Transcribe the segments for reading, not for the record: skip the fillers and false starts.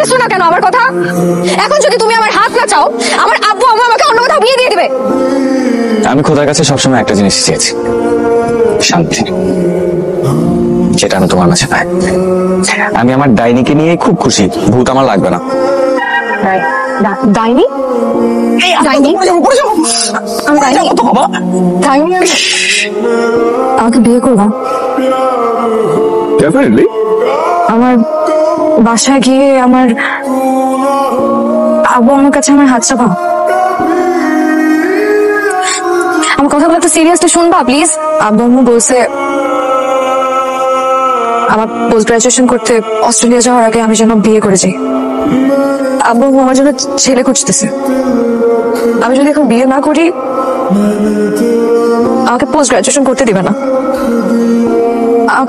বুঝতেছো না কেন আমার কথা? এখন যদি তুমি আমার হাত না চাও, আমার আব্বু আম্মু আমাকে অন্য কোথাও বিয়ে দিয়ে দিবে। আমি খোদার কাছে সবসময় একটা জিনিস চেয়েছি, শান্তি, যেটা আমি তোমার কাছে পাই। আমি আমার ডাইনিকে নিয়ে খুব খুশি, ভূত আমার লাগবে না। ডাইনি? ডাইনি? ডাইনি আমাকে বিয়ে করবা? আমার বাসায় গিয়ে আমার আব্বু আমার কাছে আমার হাত চাপা। আমার কথাগুলো একটু সিরিয়াসলি শুনবা প্লিজ। আব্বু আম্মু বলছে আমার পোস্ট গ্রাজুয়েশন করতে অস্ট্রেলিয়া যাওয়ার আগে আমি যেন বিয়ে করে যাই। আব্বু আম্মু আমার জন্য ছেলে খুঁজতেছে। আমি যদি এখন বিয়ে না করি আমাকে পোস্ট গ্রাজুয়েশন করতে দিবে না।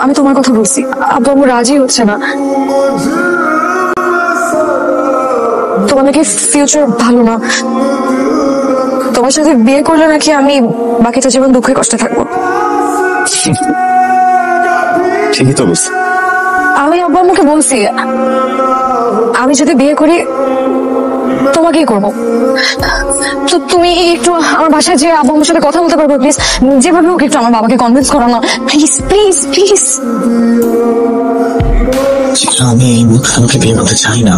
আমি তোমার কথা বলছি, আব্বু আম্মু রাজি হচ্ছে না। তোমার নাকি ফিউচার ভালো না, তোমার সাথে বিয়ে করলে নাকি আমি বাকিটা জীবন দুঃখে কষ্টে থাকবো। ঠিকই তো বুঝছি। আমি আব্বু আম্মুকে বলছি আমি যদি বিয়ে করি তোমাকেই করবো। তো তুমি একটু আমার বাসায় যে আব্বু আম্মুর সাথে কথা বলতে পারবো প্লিজ? যেভাবে হোক একটু আমার বাবাকে কনভিন্স করো না প্লিজ প্লিজ প্লিজ। আমি এই মুখে বিয়ে করতে চাই না।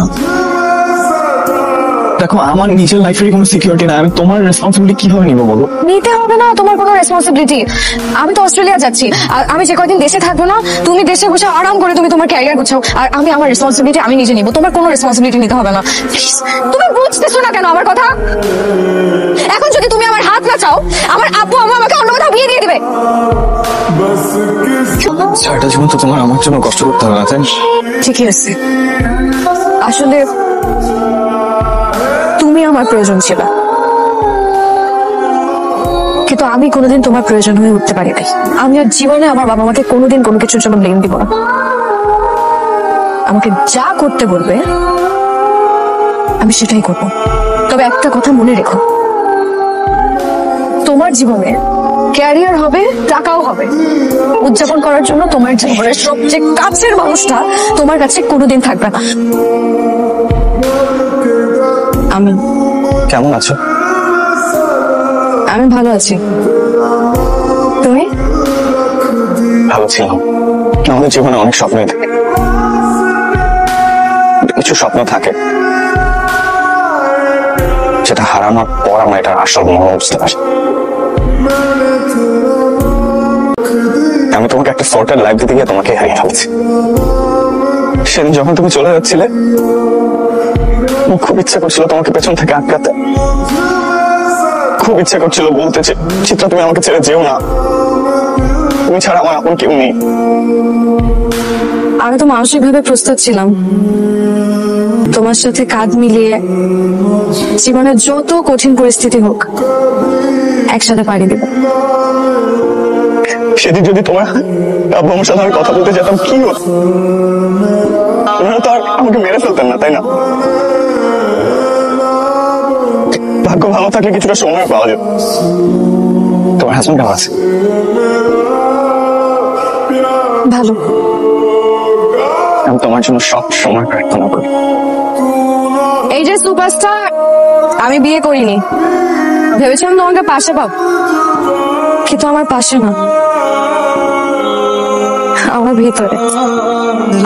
দেখো, আমার নিজের লাইফের কোনো সিকিউরিটি নাই, আমি তোমার রেসপন্সিবিলিটি কিভাবে নিবো বলো? নিতে হবে না তোমার কোনো রেসপন্সিবিলিটি। আমি তো অস্ট্রেলিয়া যাচ্ছি, আর আমি যে কয়দিন দেশে থাকবো না তুমি দেশে বসে আরাম করে তুমি তোমার ক্যারিয়ার গুছাও, আর আমি আমার রেসপন্সিবিলিটি আমি নিজে নিবো। তোমার কোনো রেসপন্সিবিলিটি নিতে হবে না প্লিজ। তুমি বুঝতেছো না কেন আমার কথা? এখন যদি তুমি আমার হাত না চাও, আমার আব্বু আম্মু আমাকে অন্য কোথাও বিয়ে দিয়ে দিবে। সারাটা জীবন তো তোমার আমার জন্য কষ্ট করতে হবে না, তাই? ঠিকই আছে, আসলে তুমি আমার প্রয়োজন ছিল, কিন্তু আমি কোনোদিন তোমার প্রয়োজন হয়ে উঠতে পারি নাই। আমি আর জীবনে আমার বাবা মাকে কোনোদিন কোনো কিছুর জন্য ব্লেম দিব না। আমাকে যা করতে বলবে আমি সেটাই করব। তবে একটা কথা মনে রেখো, তোমার জীবনে ক্যারিয়ার হবে, টাকাও হবে, উদযাপন করার জন্য তোমার জীবনের সবচেয়ে কাছের মানুষটা তোমার কাছে কোনোদিন থাকবে না। আমি কেমন আছো? আমি ভালো আছি, তুমি? ভালো ছিলাম। আমাদের জীবনে অনেক স্বপ্নই থাকে, কিছু স্বপ্ন থাকে যেটা হারানোর পর আমরা এটার আসল মর্ম বুঝতে পারি। আমি তোমাকে একটা সর্টেড লাইফ দিতে গিয়ে তোমাকে হারিয়ে ফেলছি। সেদিন যখন তুমি চলে যাচ্ছিলে আমার খুব ইচ্ছা করছিল তোমাকে পেছন থেকে আটকাতে, খুব ইচ্ছা করছিল বলতে যে চিত্রা তুমি আমাকে ছেড়ে যেও না, তুমি ছাড়া আমার আপন কেউ নেই। আমি তো মানসিকভাবে প্রস্তুত ছিলাম তোমার সাথে কাঁধ মিলিয়ে জীবনের যত কঠিন পরিস্থিতি হোক একসাথে পাড়ি দেব। সেদিন যদি তোমার আব্বু আমার সাথে আমি কথা বলতে যেতাম কি হতো? তোমরা তো আর আমাকে মেরে ফেলতেন না, তাই না? ভাগ্য ভালো থাকলে কিছুটা সময় পাওয়া যেত। তোমার হাজবেন্ড কেমন আছে? ভালো। আমি তোমার জন্য সব সময় প্রার্থনা করি। এই যে সুপারস্টার, আমি বিয়ে করিনি, ভেবেছিলাম তোমাকে পাশে পাব, কিন্তু আমার পাশে না, আমার ভিতরে।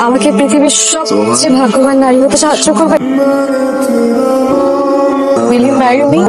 আমাকে পৃথিবীর সবচেয়ে ভাগ্যবান নারী হতে সাহায্য করবে। Will you marry me?